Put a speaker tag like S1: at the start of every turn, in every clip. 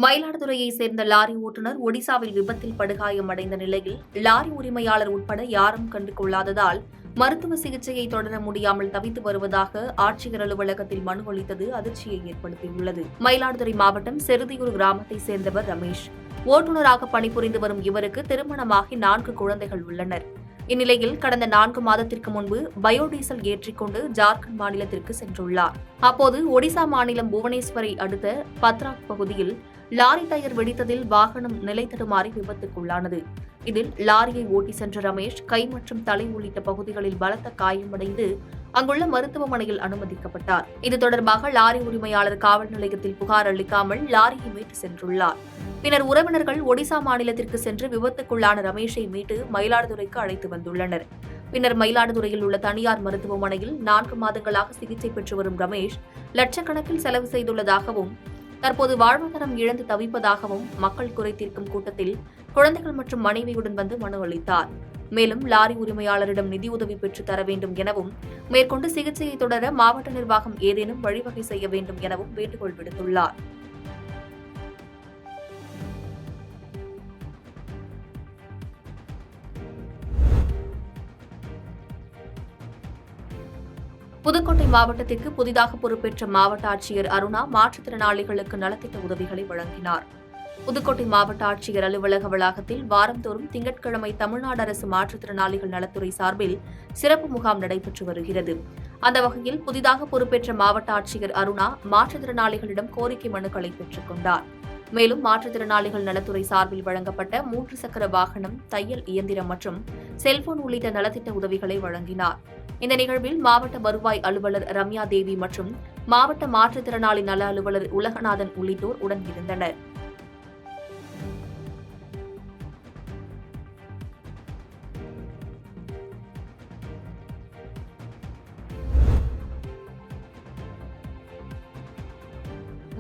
S1: மயிலாடுதுறையைச் சேர்ந்த லாரி ஓட்டுநர் ஒடிசாவில் விபத்தில் படுகாயமடைந்த நிலையில் லாரி உரிமையாளர் உட்பட யாரும் கண்டு கொள்ளாததால் மருத்துவ சிகிச்சையை தொடர முடியாமல் தவித்து வருவதாக ஆட்சியர் அலுவலகத்தில் மனு அளித்தது அதிர்ச்சியை ஏற்படுத்தியுள்ளது. மயிலாடுதுறை மாவட்டம் செருதியூர் கிராமத்தைச் சேர்ந்தவர் ரமேஷ். ஓட்டுநராக பணிபுரிந்து வரும் இவருக்கு திருமணமாகி 4 குழந்தைகள் உள்ளனர். இந்நிலையில் கடந்த 4 மாதத்திற்கு முன்பு பயோடீசல் ஏற்றிக்கொண்டு ஜார்க்கண்ட் மாநிலத்திற்கு சென்றுள்ளார். அப்போது ஒடிசா மாநிலம் புவனேஸ்வரை அடுத்த பத்ராக் பகுதியில் லாரி டயர் வெடித்ததில் வாகனம் நிலை தடுமாறி விபத்துக்குள்ளானது. இதில் லாரியை ஓட்டி சென்ற ரமேஷ் கை மற்றும் தலை உள்ளிட்ட பகுதிகளில் பலத்த காயமடைந்து அங்குள்ள மருத்துவமனையில் அனுமதிக்கப்பட்டார். இது தொடர்பாக லாரி உரிமையாளர் காவல் நிலையத்தில் புகார் அளிக்காமல் லாரியை மீட்டு சென்றுள்ளார். பின்னர் உறவினர்கள் ஒடிசா மாநிலத்திற்கு சென்று விபத்துக்குள்ளான ரமேஷை மீட்டு மயிலாடுதுறைக்கு அழைத்து வந்துள்ளனர். பின்னர் மயிலாடுதுறையில் உள்ள தனியார் மருத்துவமனையில் 4 மாதங்களாக சிகிச்சை பெற்று வரும் ரமேஷ் லட்சக்கணக்கில் செலவு செய்துள்ளதாகவும் தற்போது வாழ்வாதாரம் இழந்து தவிப்பதாகவும் மக்கள் குறை தீர்க்கும் கூட்டத்தில் குழந்தைகள் மற்றும் மனைவியுடன் வந்து மனு அளித்தார். மேலும் லாரி உரிமையாளரிடம் நிதியுதவி பெற்றுத் தர வேண்டும் எனவும் மேற்கொண்டு சிகிச்சையை தொடர மாவட்ட நிர்வாகம் ஏதேனும் வழிவகை செய்ய வேண்டும் எனவும் வேண்டுகோள் விடுத்துள்ளார். புதுக்கோட்டை மாவட்டத்திற்கு புதிதாக பொறுப்பேற்ற மாவட்ட ஆட்சியர் அருணா மாற்றுத்திறனாளிகளுக்கு நலத்திட்ட உதவிகளை வழங்கினார். புதுக்கோட்டை மாவட்ட ஆட்சியர் அலுவலக வளாகத்தில் வாரந்தோறும் திங்கட்கிழமை தமிழ்நாடு அரசு மாற்றுத்திறனாளிகள் நலத்துறை சார்பில் சிறப்பு முகாம் நடைபெற்று வருகிறது. அந்த வகையில் புதிதாக பொறுப்பேற்ற மாவட்ட ஆட்சியர் அருணா மாற்றுத்திறனாளிகளிடம் கோரிக்கை மனுக்களை பெற்றுக் கொண்டார். மேலும் மாற்றுத்திறனாளிகள் நலத்துறை சார்பில் வழங்கப்பட்ட 3 சக்கர வாகனம், தையல் இயந்திரம் மற்றும் செல்போன் உள்ளிட்ட நலத்திட்ட உதவிகளை வழங்கினார். இந்த நிகழ்வில் மாவட்ட வருவாய் அலுவலர் ரம்யா தேவி மற்றும் மாவட்ட மாற்றுத்திறனாளி நல அலுவலர் உலகநாதன் உள்ளிட்டோர் உடன் இருந்தனர்.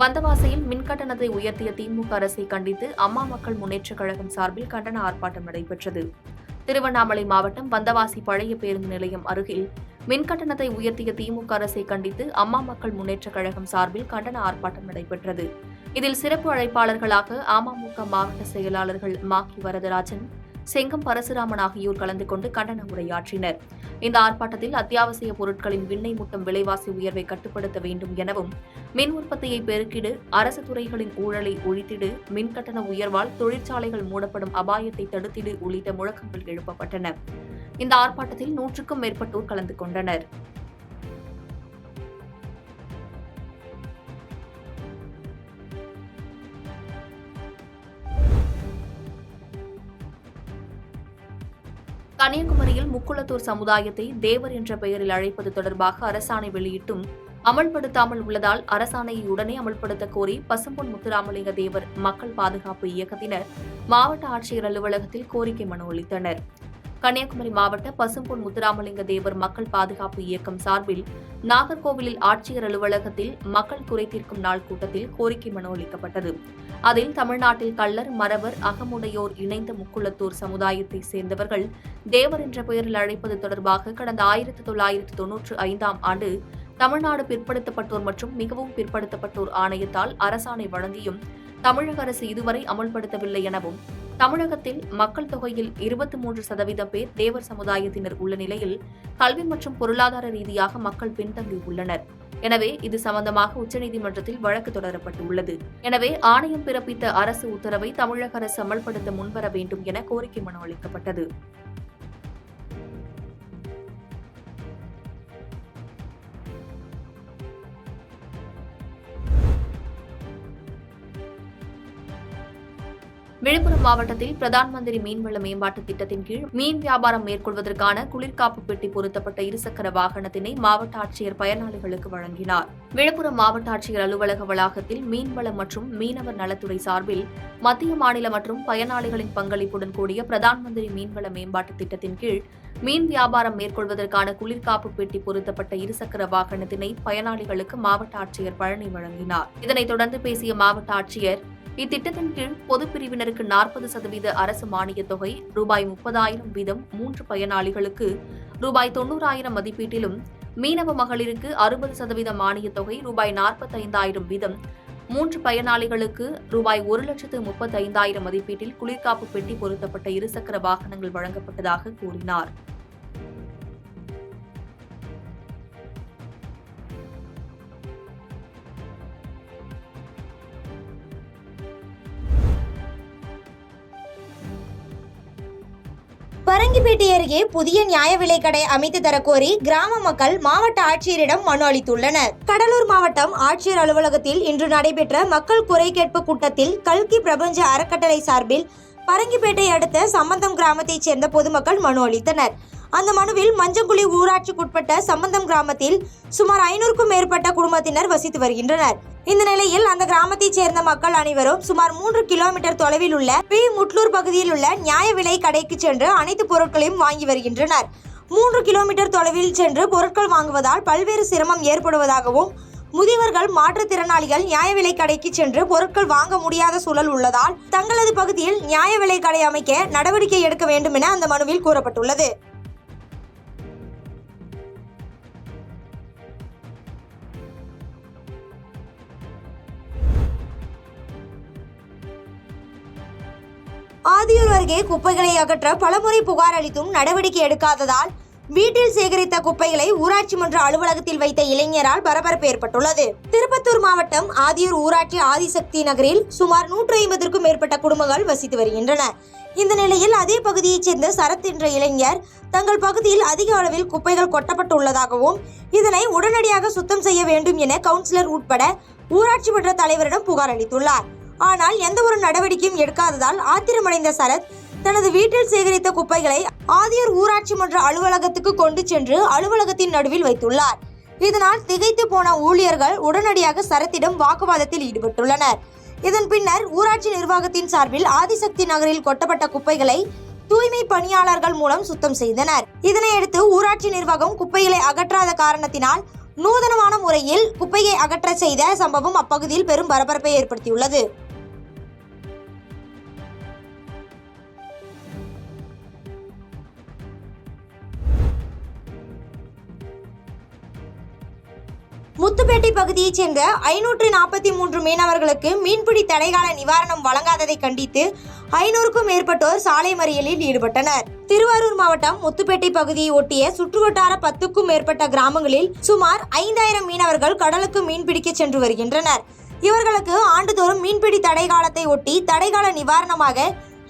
S1: வந்தவாசியில் மின்கட்டணத்தை உயர்த்திய திமுக அரசை கண்டித்து அம்மா மக்கள் முன்னேற்றக் கழகம் சார்பில் கண்டன ஆர்ப்பாட்டம் நடைபெற்றது. திருவண்ணாமலை மாவட்டம் வந்தவாசி பழைய பேருந்து நிலையம் அருகில் மின்கட்டணத்தை உயர்த்திய திமுக அரசை கண்டித்து அம்மா மக்கள் முன்னேற்றக் கழகம் சார்பில் கண்டன ஆர்ப்பாட்டம் நடைபெற்றது. இதில் சிறப்பு அழைப்பாளர்களாக அமமுக மாவட்ட செயலாளர்கள் மாக்கி வரதராஜன், செங்கம் பரசுராமன் ஆகியோர் கலந்து கொண்டு கண்டன உரையாற்றினர். இந்த ஆர்ப்பாட்டத்தில் அத்தியாவசிய பொருட்களின் விண்ணை முட்டும் விலைவாசி உயர்வை கட்டுப்படுத்த வேண்டும் எனவும், மின் உற்பத்தியை பெருக்கிடு, அரசு துறைகளின் ஊழலை ஒழித்திடு, மின்கட்டண உயர்வால் தொழிற்சாலைகள் மூடப்படும் அபாயத்தை தடுத்திடு உள்ளிட்ட முழக்கங்கள் எழுப்பப்பட்டன. இந்த ஆர்ப்பாட்டத்தில் 100க்கும் மேற்பட்டோர் கலந்து கொண்டனர். கன்னியாகுமரியில் முக்குளத்தூர் சமுதாயத்தை தேவர் என்ற பெயரில் அழைப்பது தொடர்பாக அரசாணை வெளியிட்டும் அமல்படுத்தாமல் உள்ளதால் அரசாணையை உடனே அமல்படுத்த கோரி பசும்பொன் முத்துராமலிங்க தேவர் மக்கள் பாதுகாப்பு இயக்கத்தினர் மாவட்ட ஆட்சியர் அலுவலகத்தில் கோரிக்கை மனு அளித்தனர். கன்னியாகுமரி மாவட்ட பசும்பொன் முத்துராமலிங்க தேவர் மக்கள் பாதுகாப்பு இயக்கம் சார்பில் நாகர்கோவிலில் ஆட்சியர் அலுவலகத்தில் மக்கள் குறை தீர்க்கும் நாள் கூட்டத்தில் கோரிக்கை மனு அளிக்கப்பட்டது. அதில் தமிழ்நாட்டில் கள்ளர், மறவர், அகமுடையோர் இணைந்த முக்குளத்தூர் சமுதாயத்தை சேர்ந்தவர்கள் தேவர் என்ற பெயரில் அழைப்பது தொடர்பாக கடந்த 1995ஆம் ஆண்டு தமிழ்நாடு பிற்படுத்தப்பட்டோர் மற்றும் மிகவும் பிற்படுத்தப்பட்டோர் ஆணையத்தால் அரசாணை வழங்கியும் தமிழக அரசு இதுவரை அமல்படுத்தவில்லை எனவும், தமிழகத்தில் மக்கள் தொகையில் 23% பேர் தேவர் சமுதாயத்தினர் உள்ள நிலையில் கல்வி மற்றும் பொருளாதார ரீதியாக மக்கள் பின்தங்கியுள்ளனர். எனவே இது சம்பந்தமாக உச்சநீதிமன்றத்தில் வழக்கு தொடரப்பட்டுள்ளது. எனவே ஆணையம் பிறப்பித்த அரசு உத்தரவை தமிழக அரசு அமல்படுத்த முன்வர வேண்டும் என கோரிக்கை மனு அளிக்கப்பட்டது. விழுப்புரம் மாவட்டத்தில் பிரதான் மந்திரி மீன்வள மேம்பாட்டு திட்டத்தின் கீழ் மீன் வியாபாரம் மேற்கொள்வதற்கான குளிர்காப்பு பெட்டி பொருத்தப்பட்ட 2 சக்கர வாகனத்தினை மாவட்ட ஆட்சியர் பயனாளிகளுக்கு வழங்கினார். விழுப்புரம் மாவட்ட ஆட்சியர் அலுவலக வளாகத்தில் மீன்வளம் மற்றும் மீனவர் நலத்துறை சார்பில் மத்திய, மாநில மற்றும் பயனாளிகளின் பங்களிப்புடன் கூடிய பிரதான் மந்திரி மீன்வள மேம்பாட்டு திட்டத்தின் கீழ் மீன் வியாபாரம் மேற்கொள்வதற்கான குளிர்காப்பு பெட்டி பொருத்தப்பட்ட 2 சக்கர வாகனத்தினை பயனாளிகளுக்கு மாவட்ட ஆட்சியர் பழனி வழங்கினார். இதனைத் தொடர்ந்து பேசிய மாவட்ட ஆட்சியர், இத்திட்டத்தின் கீழ் பொதுப் பிரிவினருக்கு 40% அரசு மானியத் தொகை ரூபாய் 30,000 வீதம் 3 பயனாளிகளுக்கு ரூபாய் 90,000 மதிப்பீட்டிலும், மீனவ மகளிருக்கு 60% மானியத் தொகை ரூபாய் 45,000 வீதம் 3 பயனாளிகளுக்கு ரூபாய் 1,35,000 மதிப்பீட்டில் குளிர்காப்பு பெட்டி பொருத்தப்பட்ட இருசக்கர வாகனங்கள் வழங்கப்பட்டதாக கூறினார்.
S2: பரங்கிப்பேட்டை அருகே புதிய நியாய விலை கடை அமைத்து தரக்கோரி கிராம மக்கள் மாவட்ட ஆட்சியரிடம் மனு அளித்துள்ளனர். கடலூர் மாவட்டம் ஆட்சியர் அலுவலகத்தில் இன்று நடைபெற்ற மக்கள் குறை கேட்பு கூட்டத்தில் கல்கி பிரபஞ்ச அறக்கட்டளை சார்பில் பரங்கிப்பேட்டை அடுத்த சம்பந்தம் கிராமத்தைச் சேர்ந்த பொதுமக்கள் மனு அளித்தனர். அந்த மனுவில் மஞ்சங்குழி ஊராட்சிக்குட்பட்ட சம்பந்தம் கிராமத்தில் சுமார் 500க்கும் மேற்பட்ட குடும்பத்தினர் வசித்து வருகின்றனர். இந்த நிலையில் அந்த கிராமத்தைச் சேர்ந்த மக்கள் அனைவரும் சுமார் 3 கிலோமீட்டர் தொலைவில் உள்ள பி. முட்லூர் பகுதியில் உள்ள நியாய விலை கடைக்கு சென்று அனைத்து பொருட்களையும் வாங்கி வருகின்றனர். 3 கிலோமீட்டர் தொலைவில் சென்று பொருட்கள் வாங்குவதால் பல்வேறு சிரமம் ஏற்படுவதாகவும், முதியவர்கள், மாற்றுத்திறனாளிகள் நியாய விலை கடைக்கு சென்று பொருட்கள் வாங்க முடியாத சூழல் உள்ளதால் தங்களது பகுதியில் நியாய விலை கடை அமைக்க நடவடிக்கை எடுக்க வேண்டும் என அந்த மனுவில் கூறப்பட்டுள்ளது. ஆதியூர் அருகே குப்பைகளை அகற்ற பலமுறை புகார் அளித்தும் நடவடிக்கை எடுக்காததால் வீட்டில் சேகரித்த குப்பைகளை ஊராட்சி மன்ற அலுவலகத்தில் வைத்த இளைஞரால் பரபரப்பு ஏற்பட்டுள்ளது. திருப்பத்தூர் மாவட்டம் ஆதியூர் ஊராட்சி ஆதிசக்தி நகரில் சுமார் 150க்கும் மேற்பட்ட குடும்பங்கள் வசித்து வருகின்றன. இந்த நிலையில் அதே பகுதியைச் சேர்ந்த சரத் என்ற இளைஞர் தங்கள் பகுதியில் அதிக அளவில் குப்பைகள் கொட்டப்பட்டுள்ளதாகவும், இதனை உடனடியாக சுத்தம் செய்ய வேண்டும் என கவுன்சிலர் உட்பட ஊராட்சி மன்ற தலைவரிடம் புகார் அளித்துள்ளார். ஆனால் எந்த ஒரு நடவடிக்கையும் எடுக்காததால் ஆத்திரமடைந்த சரத் தனது வீட்டில் சேகரித்த குப்பைகளை ஆதியூர் ஊராட்சி மன்ற அலுவலகத்துக்கு கொண்டு சென்று அலுவலகத்தின் நடுவில் வைத்துள்ளார். இதனால் திகைத்து போன ஊழியர்கள் உடனடியாக சரத்திடம் வாக்குவாதத்தில் ஈடுபட்டுள்ளனர். இதன் பின்னர் ஊராட்சி நிர்வாகத்தின் சார்பில் ஆதிசக்தி நகரில் கொட்டப்பட்ட குப்பைகளை தூய்மை பணியாளர்கள் மூலம் சுத்தம் செய்தனர். இதனையடுத்து ஊராட்சி நிர்வாகம் குப்பைகளை அகற்றாத காரணத்தினால் நூதனமான முறையில் குப்பையை அகற்ற செய்த சம்பவம் அப்பகுதியில் பெரும் பரபரப்பை ஏற்படுத்தியுள்ளது. முத்துப்பேட்டை பகுதியைச் சேர்ந்த 543 மீனவர்களுக்கு மீன்பிடி தடைகால நிவாரணம் வழங்காததை கண்டித்து 500க்கும் மேற்பட்டோர் சாலை மறியலில் ஈடுபட்டனர். திருவாரூர் மாவட்டம் முத்துப்பேட்டை பகுதியை ஒட்டிய சுற்றுவட்டார 10க்கும் மேற்பட்ட கிராமங்களில் சுமார் 5000 மீனவர்கள் கடலுக்கு மீன்பிடிக்க சென்று வருகின்றனர். இவர்களுக்கு ஆண்டுதோறும் மீன்பிடி தடை காலத்தை ஒட்டி தடைகால நிவாரணமாக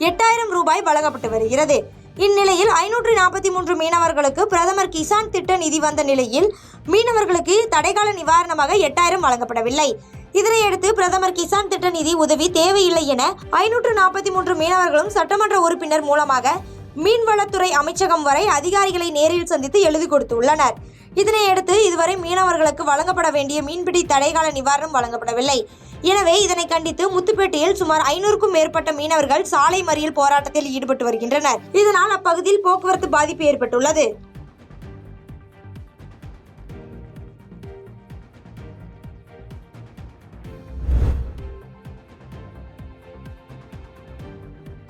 S2: 8000 ரூபாய் வழங்கப்பட்டு வருகிறது. இந்நிலையில் 543 மீனவர்களுக்கு பிரதமர் கிசான் திட்ட நிதி வந்த நிலையில் மீனவர்களுக்கு தடைகால நிவாரணமாக 8000 வழங்கப்படவில்லை. இதனையடுத்து பிரதமர் கிசான் திட்ட நிதி உதவி தேவையில்லை என 543 மீனவர்களும் சட்டமன்ற உறுப்பினர் மூலமாக மீன்வளத்துறை அமைச்சகம் வரை அதிகாரிகளை நேரில் சந்தித்து எழுதி கொடுத்துள்ளனர். இதனையடுத்து இதுவரை மீனவர்களுக்கு வழங்கப்பட வேண்டிய மீன்பிடி தடைகால நிவாரணம் வழங்கப்படவில்லை. எனவே இதனை கண்டித்து முத்துப்பேட்டையில் சுமார் 500க்கும் மேற்பட்ட மீனவர்கள் சாலை மறியல் போராட்டத்தில் ஈடுபட்டு வருகின்றனர். இதனால் அப்பகுதியில் போக்குவரத்து பாதிப்பு ஏற்பட்டுள்ளது.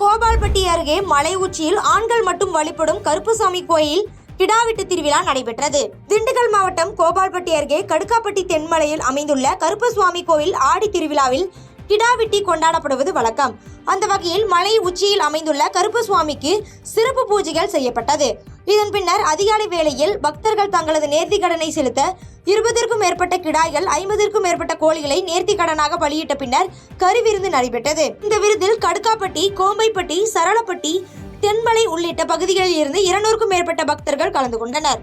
S2: கோபால்பட்டி அருகே மலை உச்சியில் ஆண்கள் மட்டும் வழிபடும் கருப்புசாமி கோயில் கிடாவெட்டு திருவிழா நடைபெற்றது. திண்டுக்கல் மாவட்டம் கோபால்பட்டி அருகே கடுக்காப்பட்டி தென்மலையில் அமைந்துள்ள கருப்பசுவாமி கோவில் ஆடி திருவிழாவில் கிடாவெட்டி கொண்டாடப்படுவது வழக்கம். அந்த வகையில் மலை உச்சியில் அமைந்துள்ள கருப்பசுவாமிக்கு சிறப்பு பூஜைகள் செய்யப்பட்டது. இதன் பின்னர் அதிகாலை வேளையில் பக்தர்கள் தங்களது நேர்த்திக்கடனை செலுத்த 20க்கும் மேற்பட்ட கிடாய்கள் 50க்கும் மேற்பட்ட கோழிகளை நேர்த்திக்கடனாக பலியிட்ட பின்னர் கறிவிருந்து நடைபெற்றது. இந்த விருந்தில் கடுக்காப்பட்டி, கோம்பைப்பட்டி, சரளப்பட்டி, தென்மலை உள்ளிட்ட பகுதிகளில் இருந்து 200க்கும் மேற்பட்ட பக்தர்கள் கலந்து கொண்டனர்.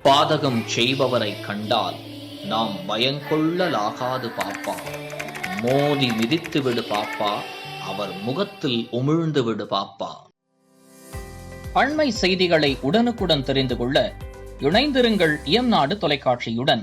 S3: பாதகம் செய்பவரை கண்டால் நாம் பயங்கொள்ளலாகாது பாப்பா. மோதி மிதித்து விடு பாப்பா, அவர் முகத்தில் உமிழ்ந்து விடு பாப்பா. அண்மை செய்திகளை உடனுக்குடன் தெரிந்து கொள்ள இணைந்திருங்கள் இயம்நாடு தொலைக்காட்சியுடன்.